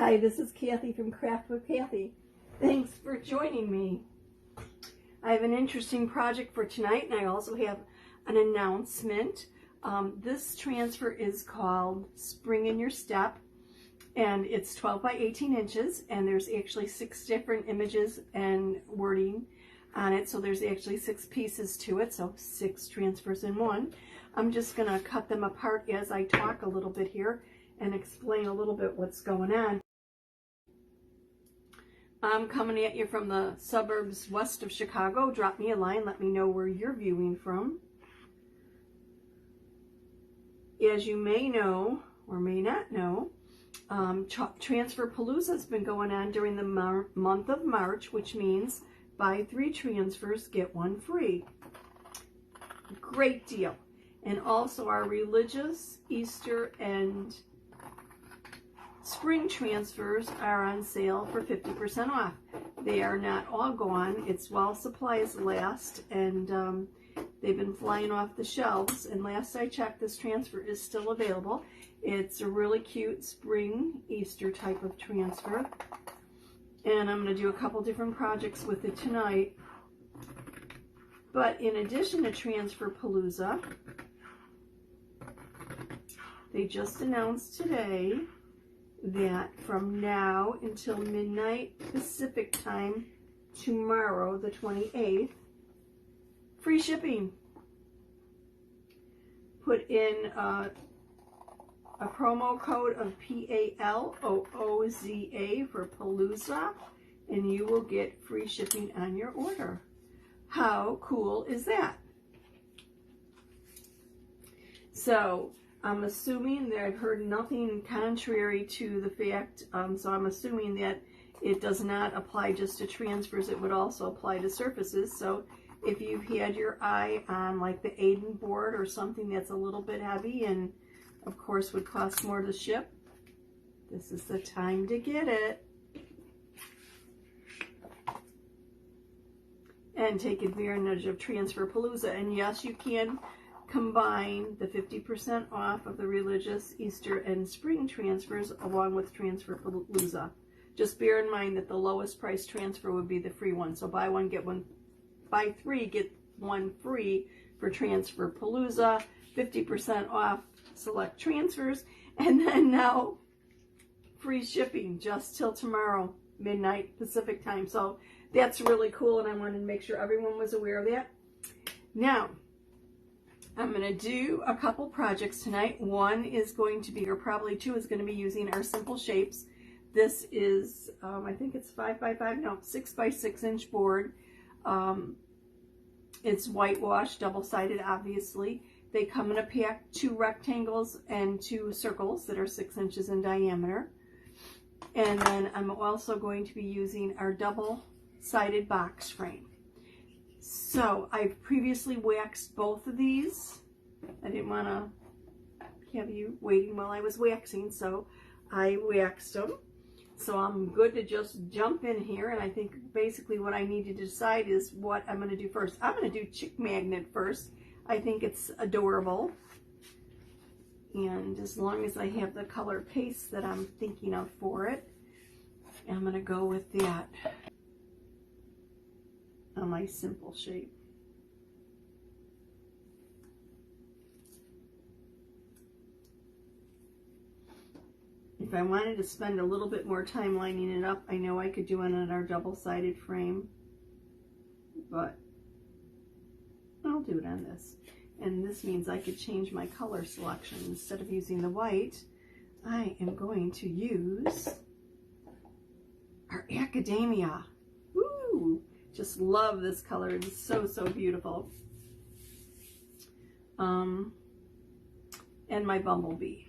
Hi, this is Kathie from Craft with Kathie. Thanks for joining me. I have an interesting project for tonight, and I also have an announcement. This transfer is called Spring in Your Step, and it's 12 by 18 inches, and there's actually 6 different images and wording on it, so there's actually 6 pieces to it, so 6 transfers in one. I'm just going to cut them apart as I talk a little bit here and explain a little bit what's going on. I'm coming at you from the suburbs west of Chicago. Drop me a line, let me know where you're viewing from. As you may know, or may not know, Transfer Palooza has been going on during the month of March, which means buy 3 transfers, get 1 free. Great deal. And also our religious, Easter, and spring transfers are on sale for 50% off. They are not all gone. It's while supplies last, and they've been flying off the shelves. And last I checked, this transfer is still available. It's a really cute spring Easter type of transfer. And I'm going to do a couple different projects with it tonight. But in addition to Transfer Palooza, they just announced today that from now until midnight Pacific time tomorrow, the 28th, free shipping. Put in a promo code of PALOOZA for Palooza, and you will get free shipping on your order. How cool is that? So I'm assuming that I've heard nothing contrary to the fact, so I'm assuming that it does not apply just to transfers, it would also apply to surfaces. So if you've had your eye on like the Aiden board or something that's a little bit heavy and of course would cost more to ship, this is the time to get it. And take advantage of Transfer Palooza. And yes, you can combine the 50% off of the religious, Easter, and spring transfers along with Transfer Palooza. Just bear in mind that the lowest price transfer would be the free one. So buy 1, get 1, buy 3, get 1 free for Transfer Palooza, 50% off select transfers, and then now free shipping just till tomorrow, midnight Pacific time. So that's really cool, and I wanted to make sure everyone was aware of that. Now, I'm going to do a couple projects tonight. One is going to be, or probably 2 is going to be using our simple shapes. This is, I think it's 5 by 5, no, 6 by 6 inch board. It's whitewashed, double-sided, obviously. They come in a pack, 2 rectangles and 2 circles that are 6 inches in diameter. And then I'm also going to be using our double-sided box frame. So I've previously waxed both of these. I didn't want to have you waiting while I was waxing, so I waxed them. So I'm good to just jump in here, and I think basically what I need to decide is what I'm going to do first. I'm going to do Chick Magnet first. I think it's adorable. And as long as I have the color paste that I'm thinking of for it, I'm going to go with that on my simple shape. If I wanted to spend a little bit more time lining it up, I know I could do it on our double-sided frame, but I'll do it on this. And this means I could change my color selection. Instead of using the white, I am going to use our Academia. Woo! Just love this color. It's so, so beautiful. And my Bumblebee.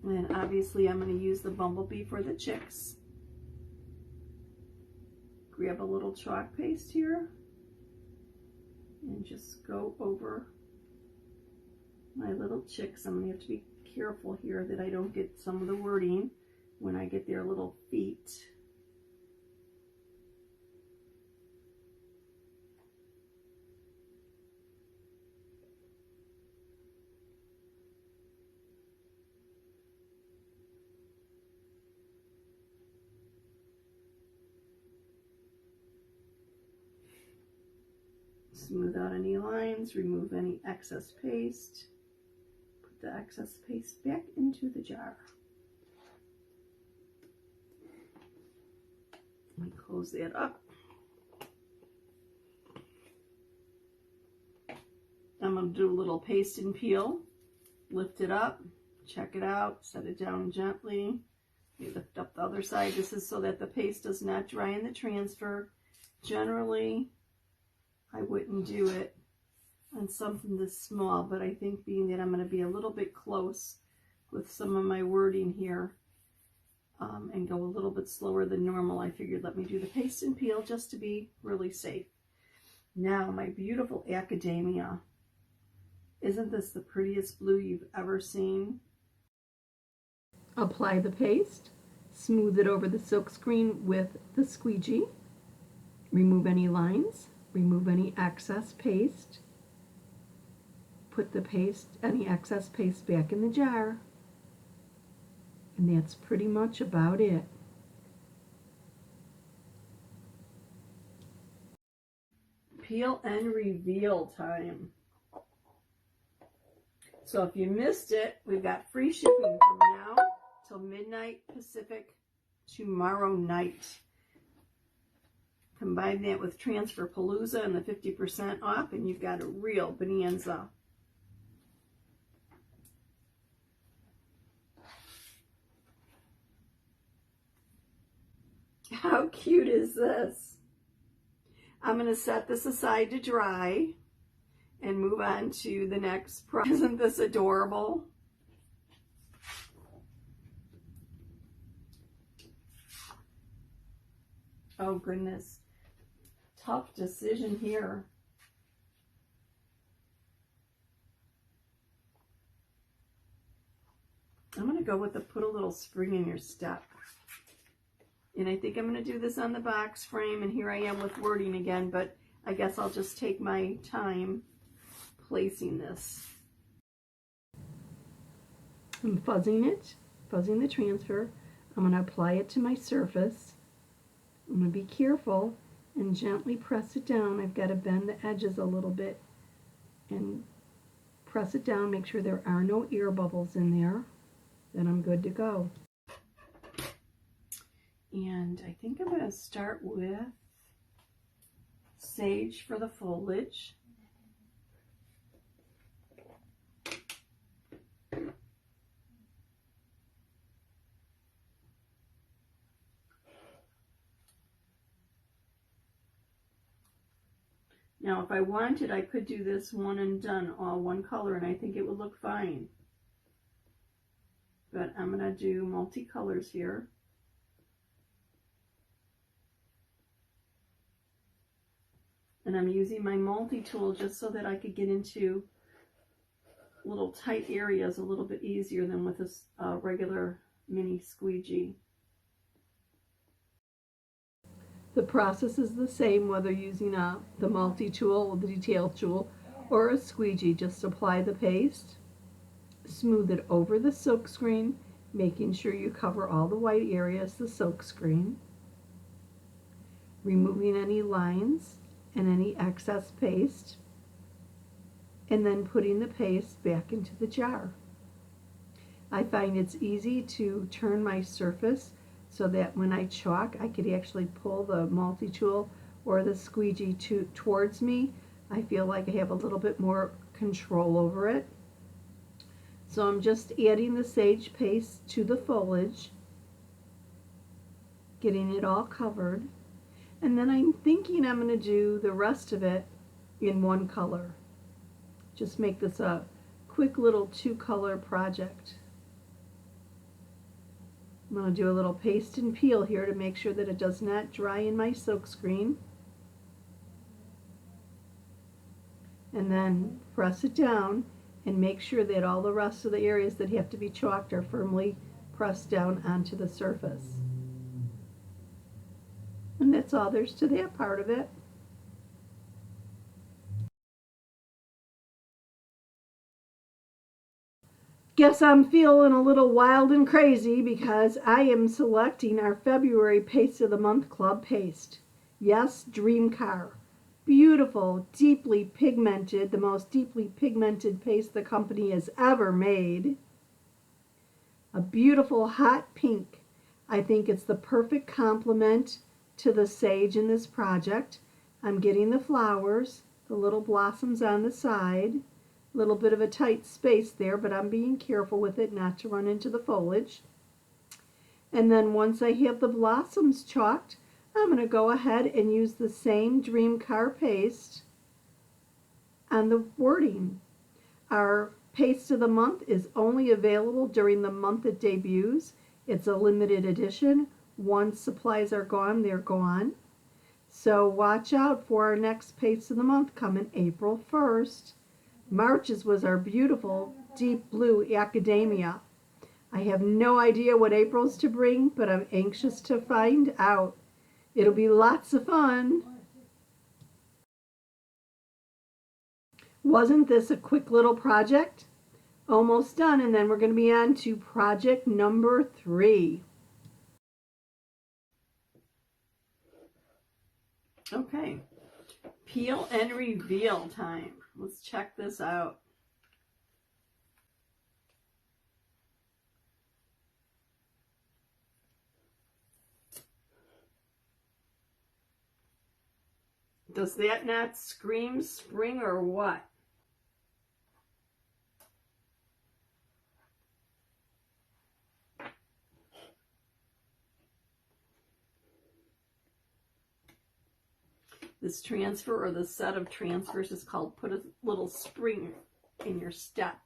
And obviously I'm going to use the Bumblebee for the chicks. Grab a little chalk paste here and just go over my little chicks. I'm going to have to be careful here that I don't get some of the wording when I get their little feet. Smooth out any lines, remove any excess paste. Put the excess paste back into the jar. Let me close that up. I'm going to do a little paste and peel. Lift it up, check it out, set it down gently. You lift up the other side. This is so that the paste does not dry in the transfer. Generally, I wouldn't do it on something this small, but I think being that I'm going to be a little bit close with some of my wording here and go a little bit slower than normal, I figured let me do the paste and peel just to be really safe. Now, my beautiful academia. Isn't this the prettiest blue you've ever seen? Apply the paste, smooth it over the silkscreen with the squeegee, remove any lines, remove any excess paste, put the paste, any excess paste back in the jar, and that's pretty much about it. Peel and reveal time. So if you missed it, we've got free shipping from now till midnight Pacific tomorrow night. Combine that with Transfer Palooza and the 50% off, and you've got a real bonanza. How cute is this? I'm going to set this aside to dry and move on to the next project. Isn't this adorable? Oh goodness, tough decision here. I'm going to go with the put a little spring in your step. And I think I'm going to do this on the box frame, and here I am with wording again, but I guess I'll just take my time placing this. I'm fuzzing it, fuzzing the transfer. I'm going to apply it to my surface. I'm going to be careful and gently press it down. I've got to bend the edges a little bit and press it down, make sure there are no air bubbles in there. Then I'm good to go. And I think I'm going to start with sage for the foliage. Now, if I wanted, I could do this one and done, all one color, and I think it would look fine. But I'm going to do multicolors here. And I'm using my multi-tool just so that I could get into little tight areas a little bit easier than with this regular mini squeegee. The process is the same whether using the multi-tool or the detail tool or a squeegee. Just apply the paste, smooth it over the silk screen, making sure you cover all the white areas, the silk screen, removing any lines and any excess paste, and then putting the paste back into the jar. I find it's easy to turn my surface so that when I chalk, I could actually pull the multi-tool or the squeegee towards me. I feel like I have a little bit more control over it. So I'm just adding the sage paste to the foliage, getting it all covered, and then I'm thinking I'm going to do the rest of it in one color. Just make this a quick little two-color project. I'm going to do a little paste and peel here to make sure that it does not dry in my silk screen. And then press it down and make sure that all the rest of the areas that have to be chalked are firmly pressed down onto the surface. And that's all there's to that part of it. Guess I'm feeling a little wild and crazy because I am selecting our February Paste of the Month Club paste. Yes, Dream Car. beautiful, deeply pigmented, the most deeply pigmented paste the company has ever made. A beautiful hot pink. I think it's the perfect complement to the sage in this project. I'm getting the flowers, the little blossoms on the side. A little bit of a tight space there, but I'm being careful with it not to run into the foliage. And then once I have the blossoms chalked, I'm going to go ahead and use the same Dream Car paste on the wording. Our paste of the month is only available during the month it debuts. It's a limited edition. Once supplies are gone, they're gone. So watch out for our next paste of the month coming April 1st. March's was our beautiful deep blue Academia. I have no idea what April's to bring, but I'm anxious to find out. It'll be lots of fun. Wasn't this a quick little project? Almost done, and then we're going to be on to project number 3. Okay, peel and reveal time. Let's check this out. Does that not scream spring or what? This transfer, or the set of transfers, is called Put a Little Spring in Your Step.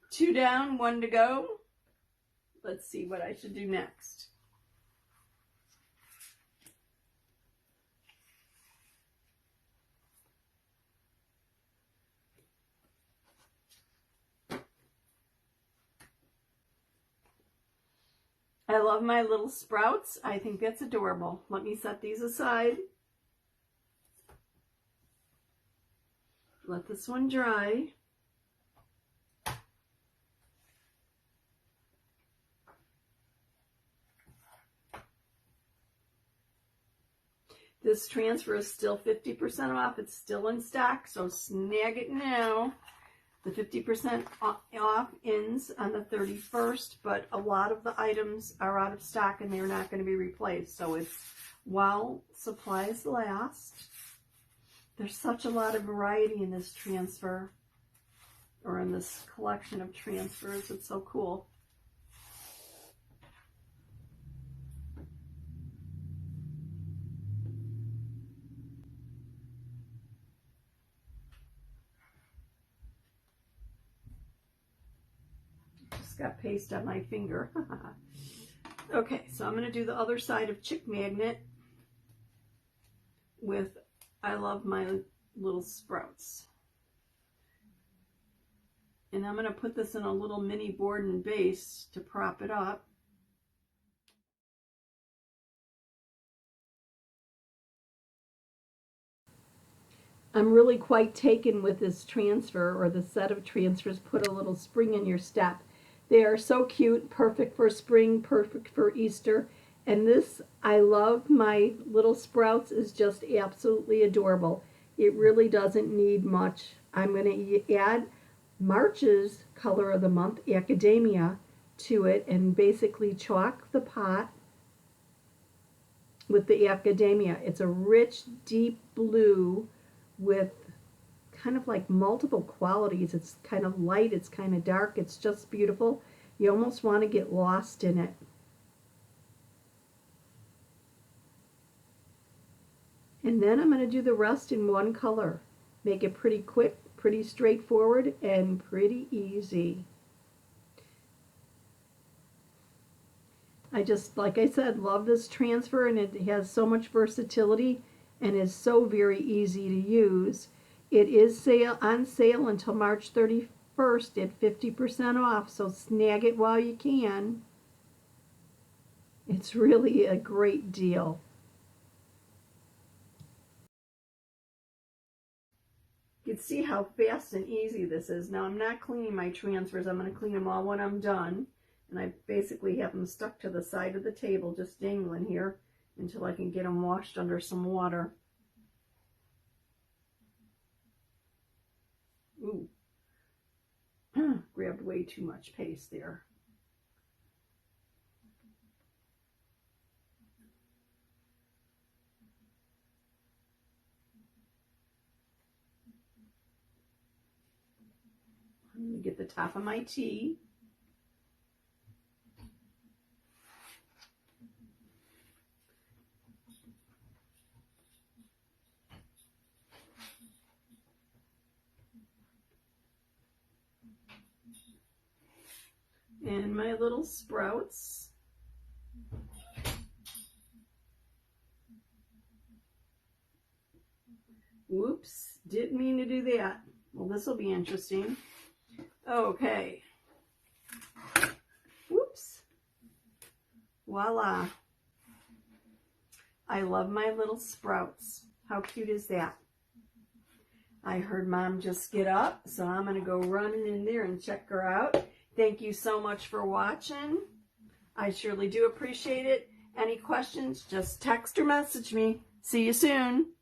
Two down, one to go. Let's see what I should do next. I love my little sprouts. I think that's adorable. Let me set these aside. Let this one dry. This transfer is still 50% off. It's still in stock, so snag it now. The 50% off ends on the 31st, but a lot of the items are out of stock and they're not going to be replaced. So it's while supplies last. There's such a lot of variety in this transfer, or in this collection of transfers. It's so cool. Got paste on my finger. Okay, so I'm going to do the other side of Chick Magnet with I Love My Little Sprouts. And I'm going to put this in a little mini board and base to prop it up. I'm really quite taken with this transfer, or the set of transfers, Put a Little Spring in Your Step. They are so cute, perfect for spring, perfect for Easter. And this, I Love My Little Sprouts, is just absolutely adorable. It really doesn't need much. I'm going to add March's color of the month, Academia, to it, and basically chalk the pot with the Academia. It's a rich, deep blue with kind of like multiple qualities. It's kind of light, it's kind of dark, it's just beautiful. You almost want to get lost in it. And then I'm going to do the rest in one color. Make it pretty quick, pretty straightforward, and pretty easy. I just, like I said, love this transfer, and it has so much versatility and is so very easy to use. It is on sale until March 31st at 50% off, so snag it while you can. It's really a great deal. You can see how fast and easy this is. Now I'm not cleaning my transfers. I'm going to clean them all when I'm done. And I basically have them stuck to the side of the table, just dangling here, until I can get them washed under some water. Ooh. Grabbed way too much paste there. I'm going to get the top of my tea. And my little sprouts. Whoops, didn't mean to do that. Well, this will be interesting. Okay. Whoops. Voila. I love my little sprouts. How cute is that? I heard Mom just get up, so I'm going to go running in there and check her out. Thank you so much for watching. I surely do appreciate it. Any questions, just text or message me. See you soon.